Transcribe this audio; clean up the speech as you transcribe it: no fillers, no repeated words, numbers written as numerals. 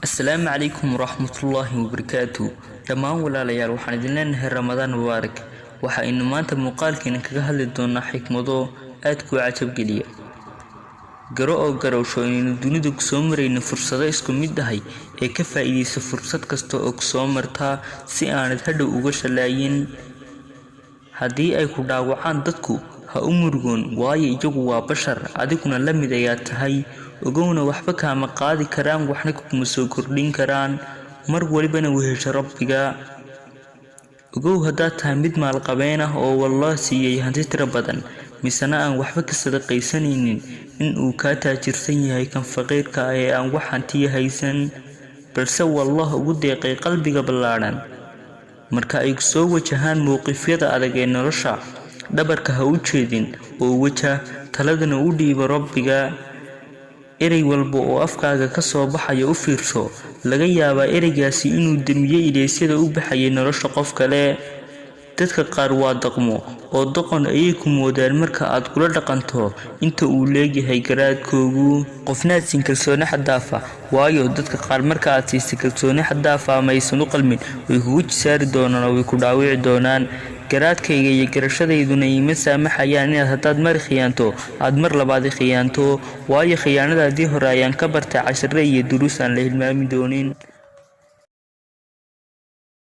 السلام عليكم ورحمة الله وبركاته. دمان walaalayaal waxaan idin leenahay Ramadaan mubaarak. Waxa aynu maanta muuqaalkeena kaga hadli doonaa xikmado aad ku cajab geliya. Garo oo garowsho inaynu dunida ku soo marayno fursado isku mid ahay ee ka faa'iideyso fursad kasta oo ku soo marta si aanad hadhow uga shalaayin. Haddii ay ku dhaawacaan dadku ha u murugoon waayo iyagu waa bashar adiguna la mid ayaa tahay ogowna waxba kaama qaadi karaan waxna kuma soo kordhin karaan mar walibana wehesha rabbiga ogow haddaad tahay mid maalqabeen ah oo wallah siiyay hanti tiro badan misana aan waxba ka sadaqaysanaynin in uu ka taajirsan yahay kan faqiirka ah ee aan wax hantiya haysan balse wallah ugu deeqay qalbiga ballaaran marka ay soo wajahaan mowqifyada adag ee nolosha dhabarka ha u jeedin oo waja taladana u dhiibo rabbiga erey walba oo afkaaga ka soo baxaya u fiirso laga yaabaa ereygaasi inuu damiyay ilaasyada u baxay nolosha qof kale dadka qaar waa dhaqmo oo dhaqan ayay ku moodaan marka aad kula dhaqanto inta uu leeyahay garaadkoogu qofna siin kalsooni xad dhaaf ah waayo dadka qaar marka aad siisay kalsooni xad dhaaf ah ma aysan u qalmin way kugu jisaari doonaan oo way ku dhaawici doonaan garaadkayga iyo garashadayduna ima saamaxayaan inaad haddaad mar khiyaanto aad mar labaad khiyaanto waayo khiyaanadaadii hore ayaan ka bartay casharre iyo duruus aan la hilmaami doonin